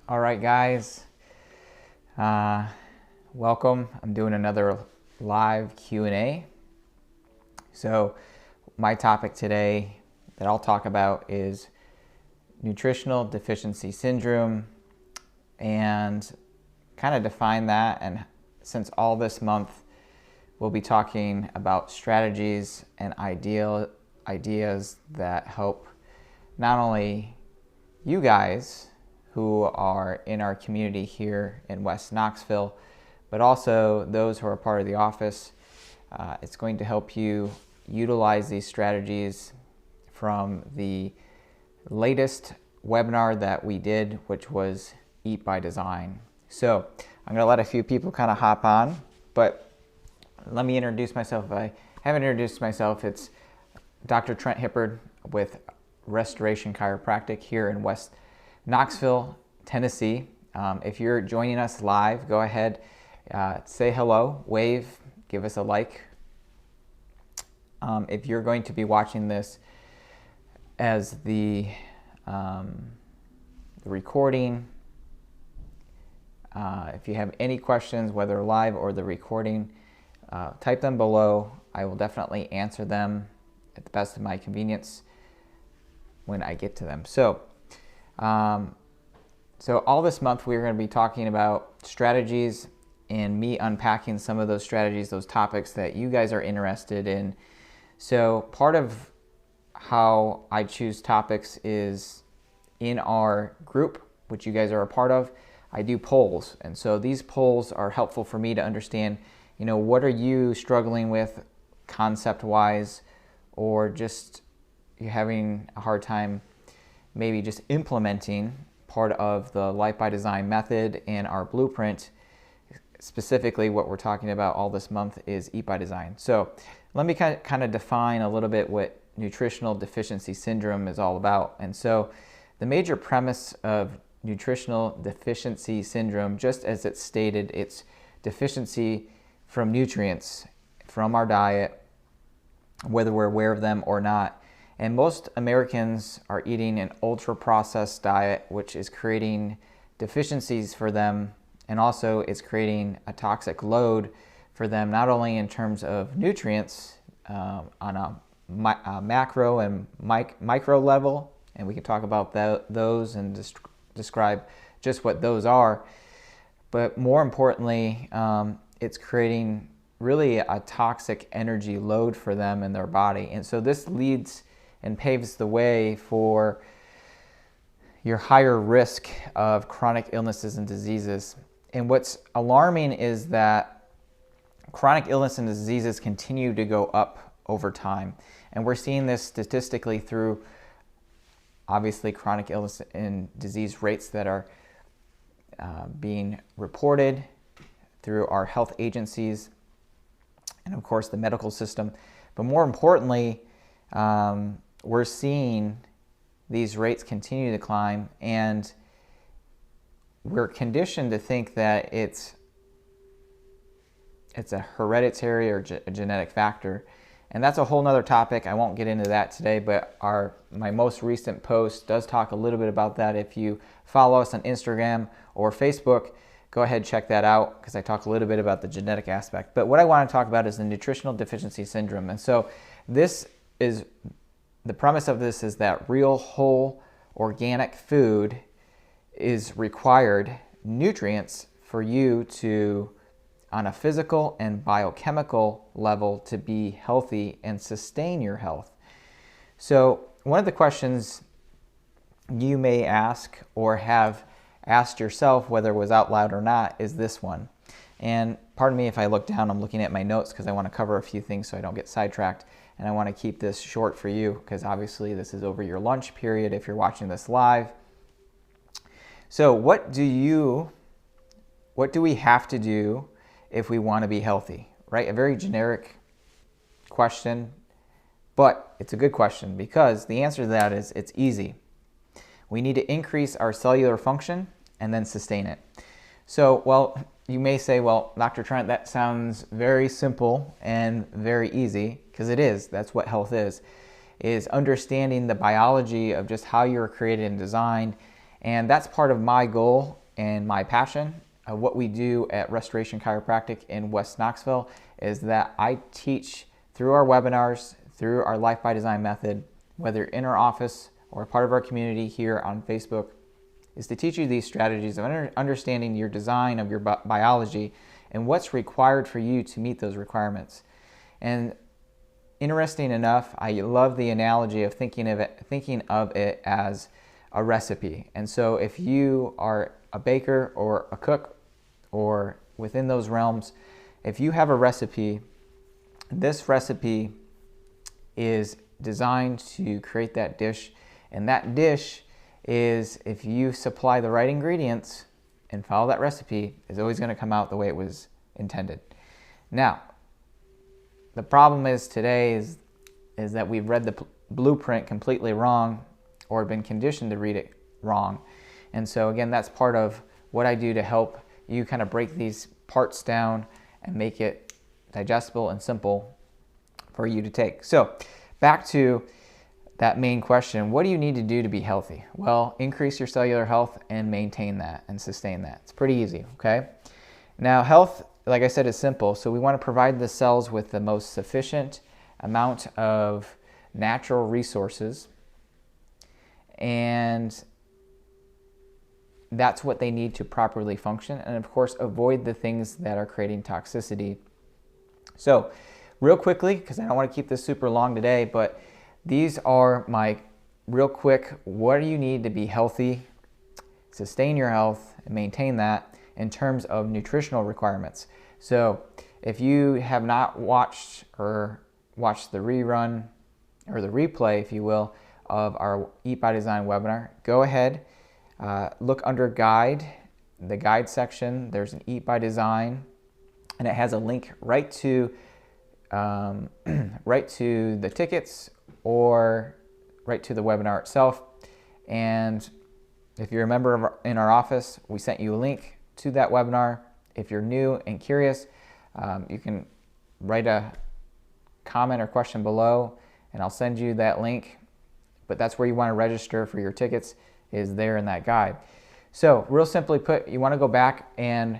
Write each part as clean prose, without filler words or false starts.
All right, guys, welcome. I'm doing another live Q&A. So my topic today that I'll talk about is nutritional deficiency syndrome, and kind of define that. And since all this month we'll be talking about strategies and ideas that help not only you guys who are in our community here in West Knoxville, but also those who are part of the office. It's going to help you utilize these strategies from the latest webinar that we did, which was Eat by Design. So I'm going to let a few people kind of hop on, but let me introduce myself. If I haven't introduced myself, it's Dr. Trent Hippard with Restoration Chiropractic here in West Knoxville, Tennessee. If you're joining us live, go ahead, say hello, wave, give us a like. If you're going to be watching this as the recording, if you have any questions, whether live or the recording, type them below. I will definitely answer them at the best of my convenience when I get to them. So all this month we're going to be talking about strategies and me unpacking some of those strategies, those topics that you guys are interested in. So part of how I choose topics is in our group, which you guys are a part of, I do polls. And so these polls are helpful for me to understand, what are you struggling with concept-wise, or just you're having a hard time maybe just implementing part of the Life by Design method and our blueprint. Specifically, what we're talking about all this month is Eat by Design. So let me kind of define a little bit what nutritional deficiency syndrome is all about. And so the major premise of nutritional deficiency syndrome, just as it's stated, it's deficiency from nutrients from our diet, whether we're aware of them or not. And most Americans are eating an ultra-processed diet, which is creating deficiencies for them, and also it's creating a toxic load for them, not only in terms of nutrients on a macro and micro level, and we can talk about those and describe just what those are, but more importantly, it's creating really a toxic energy load for them in their body. And so this leads and paves the way for your higher risk of chronic illnesses and diseases. And what's alarming is that chronic illness and diseases continue to go up over time. And we're seeing this statistically through, obviously, chronic illness and disease rates that are being reported through our health agencies and, of course, the medical system. But more importantly, we're seeing these rates continue to climb, and we're conditioned to think that it's a hereditary or a genetic factor. And that's a whole nother topic. I won't get into that today, but my most recent post does talk a little bit about that. If you follow us on Instagram or Facebook, go ahead and check that out, because I talk a little bit about the genetic aspect. But what I want to talk about is the nutritional deficiency syndrome. And so the premise of this is that real, whole, organic food is required nutrients for you to, on a physical and biochemical level, to be healthy and sustain your health. So one of the questions you may ask or have asked yourself, whether it was out loud or not, is this one. And pardon me if I look down, I'm looking at my notes because I want to cover a few things so I don't get sidetracked. And I want to keep this short for you, because obviously this is over your lunch period if you're watching this live. So what do we have to do if we want to be healthy, right? A very generic question, but it's a good question, because the answer to that is it's easy. We need to increase our cellular function and then sustain it. So, well, you may say, well, Dr. Trent, that sounds very simple and very easy, because it is. That's what health is understanding the biology of just how you're created and designed, And that's part of my goal and my passion. What we do at Restoration Chiropractic in West Knoxville is that I teach through our webinars, through our Life by Design method, whether in our office or part of our community here on Facebook, is to teach you these strategies of understanding your design of your biology and what's required for you to meet those requirements. And interesting enough, I love the analogy of thinking of it as a recipe. And so if you are a baker or a cook or within those realms, if you have a recipe, this recipe is designed to create that dish, and that dish is, if you supply the right ingredients and follow that recipe, is always going to come out the way it was intended. Now, the problem is today is that we've read the blueprint completely wrong or been conditioned to read it wrong. And so again, that's part of what I do to help you kind of break these parts down and make it digestible and simple for you to take. So back to that main question, what do you need to do to be healthy? Well, increase your cellular health and maintain that and sustain that. It's pretty easy, okay? Now, health, like I said, is simple. So we want to provide the cells with the most sufficient amount of natural resources, and that's what they need to properly function. And of course, avoid the things that are creating toxicity. So real quickly, because I don't want to keep this super long today, but these are my real quick, what do you need to be healthy, sustain your health, and maintain that in terms of nutritional requirements. So if you have not watched the rerun or the replay, if you will, of our Eat by Design webinar, go ahead, look under guide, the guide section. There's an Eat by Design, and it has a link right to the tickets or right to the webinar itself. And if you're a member in our office, we sent you a link to that webinar. If you're new and curious, you can write a comment or question below, and I'll send you that link. But that's where you want to register for your tickets, is there in that guide. So real simply put, you want to go back, and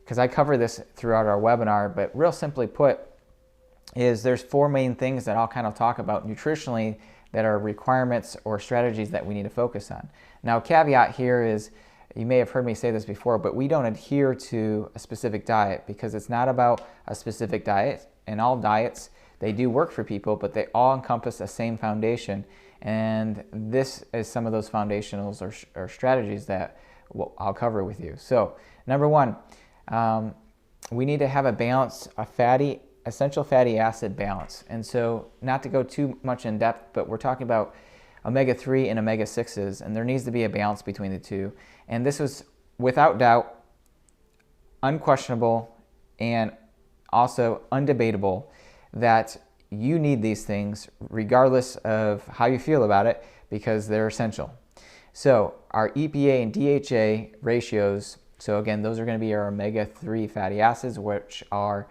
because I cover this throughout our webinar, but real simply put is there's 4 main things that I'll kind of talk about nutritionally that are requirements or strategies that we need to focus on. Now, caveat here is, you may have heard me say this before, but we don't adhere to a specific diet, because it's not about a specific diet. And all diets, they do work for people, but they all encompass the same foundation. And this is some of those foundationals or strategies that I'll cover with you. So number 1, we need to have a balance, essential fatty acid balance. And so, not to go too much in depth, but we're talking about omega-3 and omega-6s, and there needs to be a balance between the two. And this was, without doubt, unquestionable and also undebatable that you need these things regardless of how you feel about it, because they're essential. So our EPA and DHA ratios, so again, those are going to be our omega-3 fatty acids, which are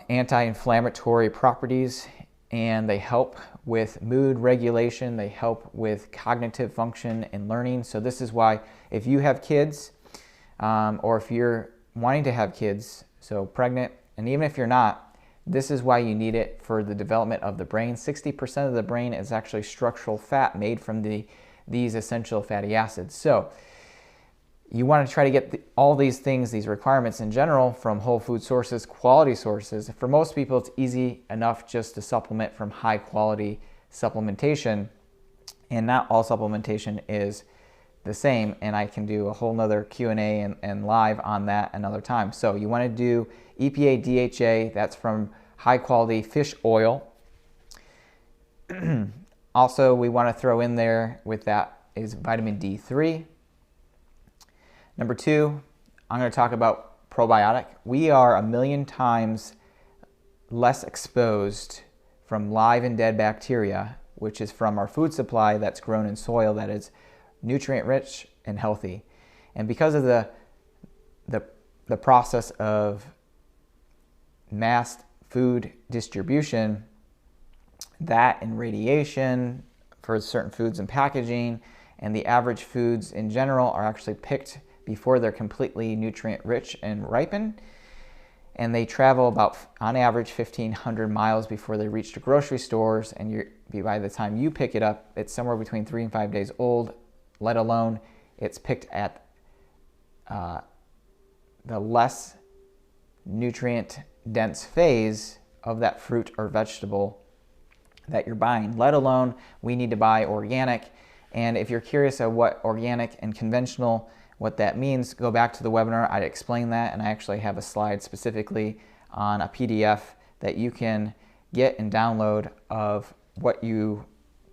anti-inflammatory properties, and they help with mood regulation, they help with cognitive function and learning. So this is why, if you have kids, or if you're wanting to have kids, so pregnant, and even if you're not, this is why you need it for the development of the brain. 60% of the brain is actually structural fat made from these essential fatty acids. So you want to try to get all these things, these requirements in general, from whole food sources, quality sources. For most people, it's easy enough just to supplement from high quality supplementation, and not all supplementation is the same, and I can do a whole nother Q&A and live on that another time. So you want to do EPA, DHA, that's from high quality fish oil. Also, we want to throw in there with that is vitamin D3. Number 2, I'm going to talk about probiotic. We are 1,000,000 times less exposed from live and dead bacteria, which is from our food supply that's grown in soil that is nutrient rich and healthy. And because of the process of mass food distribution, that and radiation for certain foods and packaging, and the average foods in general are actually picked before they're completely nutrient rich and ripen. And they travel about, on average, 1,500 miles before they reach the grocery stores, and by the time you pick it up, it's somewhere between 3 and 5 days old, let alone it's picked at the less nutrient dense phase of that fruit or vegetable that you're buying, let alone we need to buy organic. And if you're curious of what organic and conventional, what that means, go back to the webinar. I explained that, and I actually have a slide specifically on a PDF that you can get and download of what you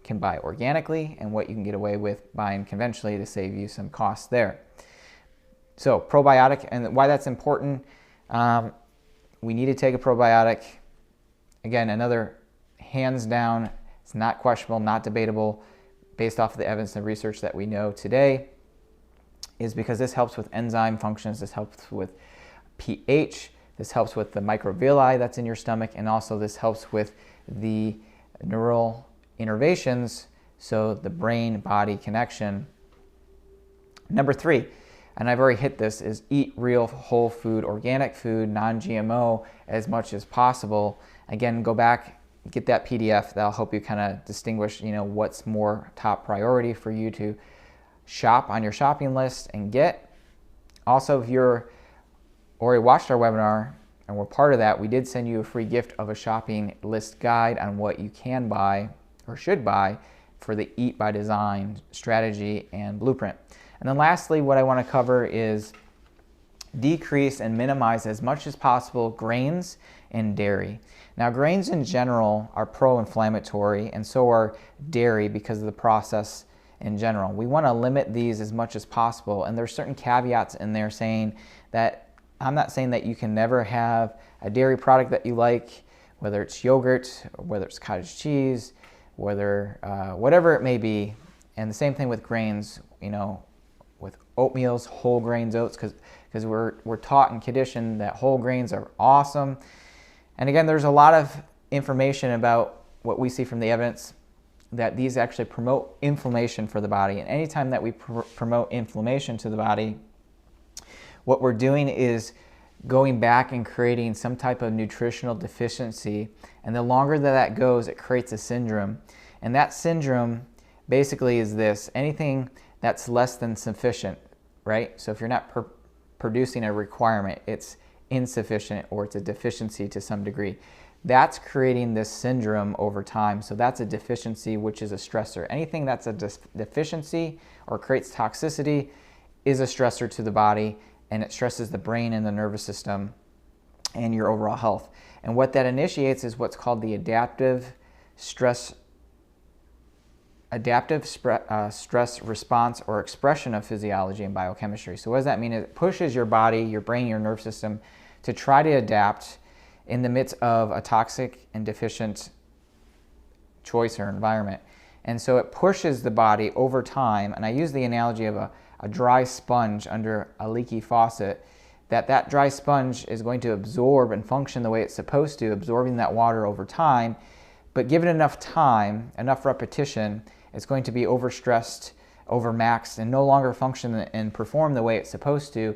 can buy organically and what you can get away with buying conventionally to save you some costs there. So probiotic, and why that's important, we need to take a probiotic. Again, another hands down, it's not questionable, not debatable, based off of the evidence and research that we know today, is because this helps with enzyme functions, this helps with pH, this helps with the microvilli that's in your stomach, and also this helps with the neural innervations, so the brain-body connection. Number 3, and I've already hit this, is eat real whole food, organic food, non-GMO as much as possible. Again, go back, get that PDF. That'll help you kind of distinguish, what's more top priority for you to shop on your shopping list and get. Also, if you're already watched our webinar and we're part of that, we did send you a free gift of a shopping list guide on what you can buy or should buy for the Eat by Design strategy and blueprint. And then lastly, what I want to cover is decrease and minimize as much as possible grains and dairy. Now, grains in general are pro-inflammatory, and so are dairy because of the process in general. We want to limit these as much as possible, and there's certain caveats in there saying that I'm not saying that you can never have a dairy product that you like, whether it's yogurt, or whether it's cottage cheese, whatever it may be. And the same thing with grains, with oatmeals, whole grains, oats, because we're taught and conditioned that whole grains are awesome. And again, there's a lot of information about what we see from the evidence that these actually promote inflammation for the body. And anytime that we promote inflammation to the body, what we're doing is going back and creating some type of nutritional deficiency. And the longer that goes, it creates a syndrome. And that syndrome basically is this: anything that's less than sufficient, right? So if you're not producing a requirement, it's insufficient or it's a deficiency to some degree. That's creating this syndrome over time. So that's a deficiency, which is a stressor. Anything that's a deficiency or creates toxicity is a stressor to the body, and it stresses the brain and the nervous system and your overall health. And what that initiates is what's called the adaptive stress response or expression of physiology and biochemistry. So what does that mean? It pushes your body, your brain, your nervous system to try to adapt in the midst of a toxic and deficient choice or environment. And so it pushes the body over time, and I use the analogy of a dry sponge under a leaky faucet, that dry sponge is going to absorb and function the way it's supposed to, absorbing that water over time, but given enough time, enough repetition, it's going to be overstressed, overmaxed, and no longer function and perform the way it's supposed to.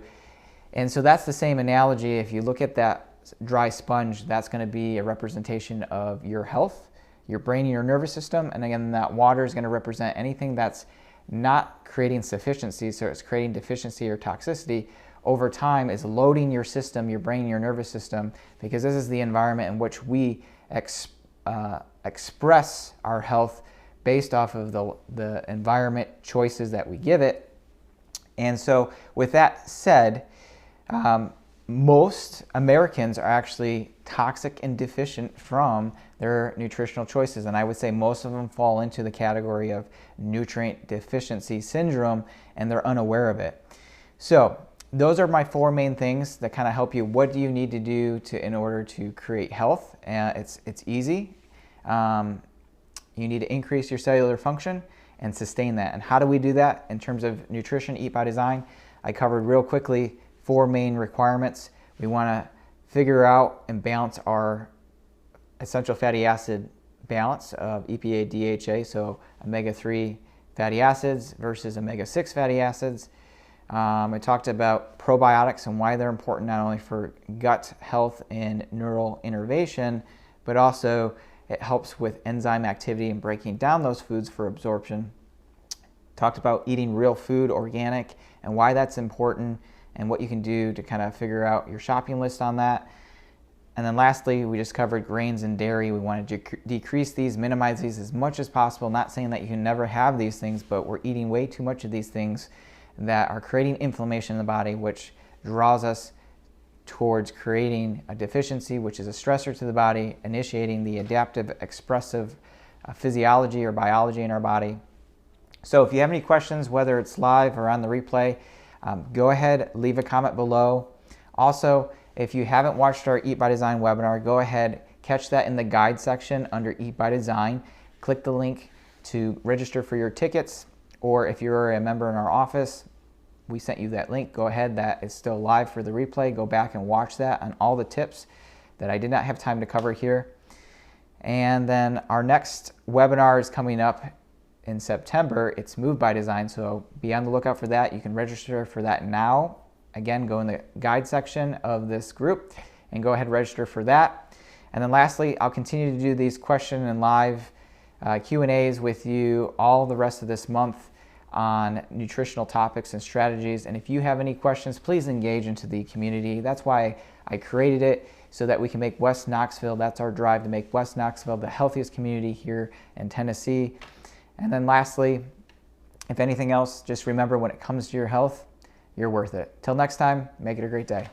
And so that's the same analogy. If you look at that dry sponge, that's going to be a representation of your health, your brain, and your nervous system. And again, that water is going to represent anything that's not creating sufficiency, so it's creating deficiency or toxicity. Over time is loading your system, your brain, your nervous system, because this is the environment in which we express our health based off of the environment choices that we give it. And so with that said, most Americans are actually toxic and deficient from their nutritional choices. And I would say most of them fall into the category of nutrient deficiency syndrome, and they're unaware of it. So those are my 4 main things that kind of help you. What do you need to do in order to create health? It's easy. You need to increase your cellular function and sustain that. And how do we do that in terms of nutrition, Eat by Design? I covered real quickly 4 main requirements. We want to figure out and balance our essential fatty acid balance of EPA, DHA, so omega-3 fatty acids versus omega-6 fatty acids. I talked about probiotics and why they're important not only for gut health and neural innervation, but also it helps with enzyme activity and breaking down those foods for absorption. Talked about eating real food, organic, and why that's important and what you can do to kind of figure out your shopping list on that. And then lastly, we just covered grains and dairy. We want to decrease these, minimize these as much as possible. Not saying that you can never have these things, but we're eating way too much of these things that are creating inflammation in the body, which draws us towards creating a deficiency, which is a stressor to the body, initiating the adaptive expressive physiology or biology in our body. So if you have any questions, whether it's live or on the replay, go ahead, leave a comment below. Also, if you haven't watched our Eat by Design webinar, go ahead, catch that in the guide section under Eat by Design. Click the link to register for your tickets, or if you're a member in our office, we sent you that link. Go ahead, that is still live for the replay. Go back and watch that on all the tips that I did not have time to cover here. And then our next webinar is coming up in September. It's Move by Design, so be on the lookout for that. You can register for that now. Again, go in the guide section of this group and go ahead and register for that. And then lastly, I'll continue to do these question and live Q&As with you all the rest of this month on nutritional topics and strategies. And if you have any questions, please engage into the community. That's why I created it, so that we can make West Knoxville, that's our drive, to make West Knoxville the healthiest community here in Tennessee. And then lastly, if anything else, just remember, when it comes to your health, you're worth it. Till next time, make it a great day.